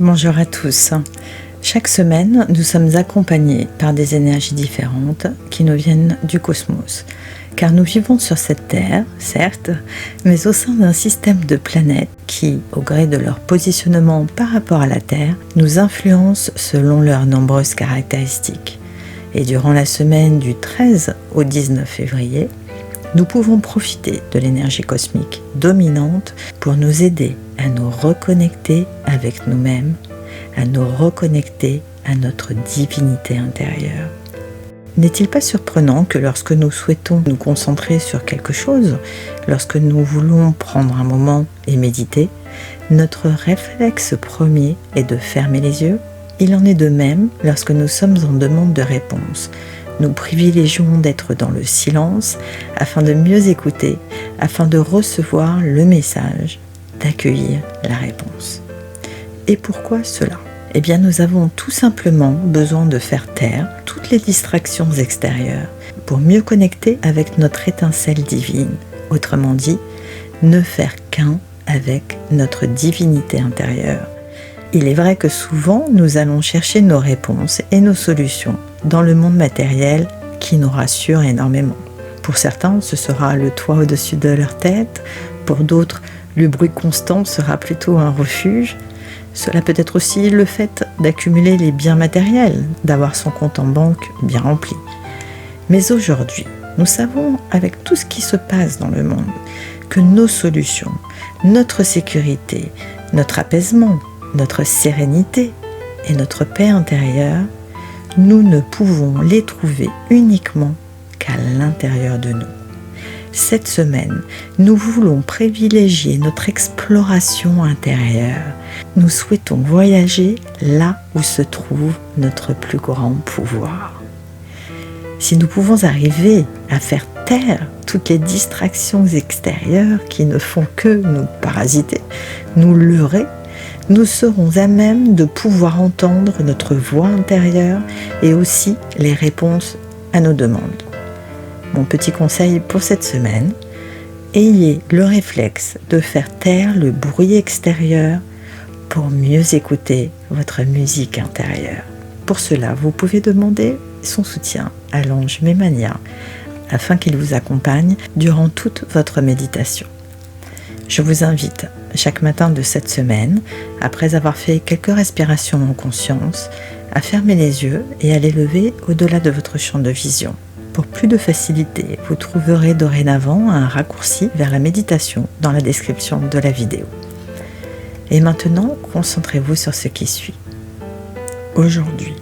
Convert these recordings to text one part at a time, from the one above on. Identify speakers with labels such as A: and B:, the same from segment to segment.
A: Bonjour à tous. Chaque semaine, nous sommes accompagnés par des énergies différentes qui nous viennent du cosmos. Car nous vivons sur cette Terre, certes, mais au sein d'un système de planètes qui, au gré de leur positionnement par rapport à la Terre, nous influencent selon leurs nombreuses caractéristiques. Et durant la semaine du 13 au 19 février, nous pouvons profiter de l'énergie cosmique dominante pour nous aider à nous reconnecter avec nous-mêmes, à nous reconnecter à notre divinité intérieure. N'est-il pas surprenant que lorsque nous souhaitons nous concentrer sur quelque chose, lorsque nous voulons prendre un moment et méditer, notre réflexe premier est de fermer les yeux? Il en est de même lorsque nous sommes en demande de réponse. Nous privilégions d'être dans le silence afin de mieux écouter, afin de recevoir le message, d'accueillir la réponse. Et pourquoi cela ? Eh bien, nous avons tout simplement besoin de faire taire toutes les distractions extérieures pour mieux connecter avec notre étincelle divine. Autrement dit, ne faire qu'un avec notre divinité intérieure. Il est vrai que souvent, nous allons chercher nos réponses et nos solutions dans le monde matériel qui nous rassure énormément. Pour certains, ce sera le toit au-dessus de leur tête. Pour d'autres, le bruit constant sera plutôt un refuge. Cela peut être aussi le fait d'accumuler les biens matériels, d'avoir son compte en banque bien rempli. Mais aujourd'hui, nous savons, avec tout ce qui se passe dans le monde, que nos solutions, notre sécurité, notre apaisement, notre sérénité et notre paix intérieure, nous ne pouvons les trouver uniquement qu'à l'intérieur de nous. Cette semaine, nous voulons privilégier notre exploration intérieure. Nous souhaitons voyager là où se trouve notre plus grand pouvoir. Si nous pouvons arriver à faire taire toutes les distractions extérieures qui ne font que nous parasiter, nous leurrer, nous serons à même de pouvoir entendre notre voix intérieure et aussi les réponses à nos demandes. Mon petit conseil pour cette semaine, ayez le réflexe de faire taire le bruit extérieur pour mieux écouter votre musique intérieure. Pour cela, vous pouvez demander son soutien à l'ange Mémania afin qu'il vous accompagne durant toute votre méditation. Je vous invite chaque matin de cette semaine, après avoir fait quelques respirations en conscience, à fermer les yeux et à les lever au-delà de votre champ de vision. Pour plus de facilité, vous trouverez dorénavant un raccourci vers la méditation dans la description de la vidéo. Et maintenant, concentrez-vous sur ce qui suit. Aujourd'hui,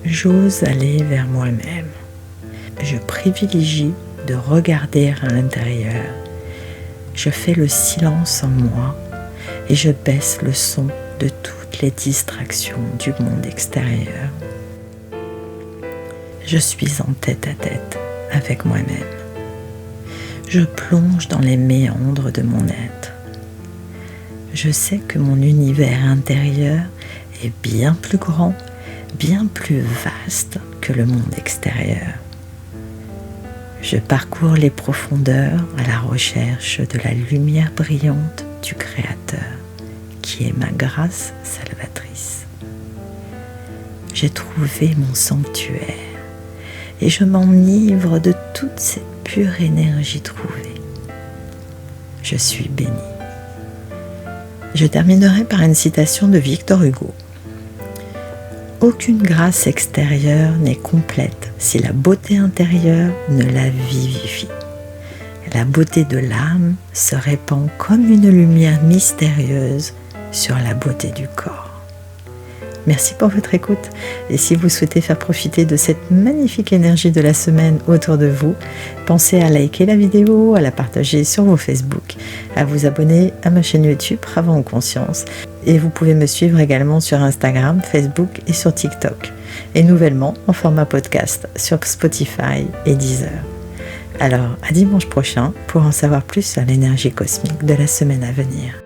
A: j'ose aller vers moi-même. Je privilégie de regarder à l'intérieur. Je fais le silence en moi et je baisse le son de toutes les distractions du monde extérieur. Je suis en tête-à-tête avec moi-même. Je plonge dans les méandres de mon être. Je sais que mon univers intérieur est bien plus grand, bien plus vaste que le monde extérieur. Je parcours les profondeurs à la recherche de la lumière brillante du Créateur, qui est ma grâce salvatrice. J'ai trouvé mon sanctuaire et je m'enivre de toute cette pure énergie trouvée. Je suis bénie. Je terminerai par une citation de Victor Hugo. Aucune grâce extérieure n'est complète si la beauté intérieure ne la vivifie. La beauté de l'âme se répand comme une lumière mystérieuse sur la beauté du corps. Merci pour votre écoute et si vous souhaitez faire profiter de cette magnifique énergie de la semaine autour de vous, pensez à liker la vidéo, à la partager sur vos Facebook, à vous abonner à ma chaîne YouTube Travaux en Conscience et vous pouvez me suivre également sur Instagram, Facebook et sur TikTok et nouvellement en format podcast sur Spotify et Deezer. Alors à dimanche prochain pour en savoir plus sur l'énergie cosmique de la semaine à venir.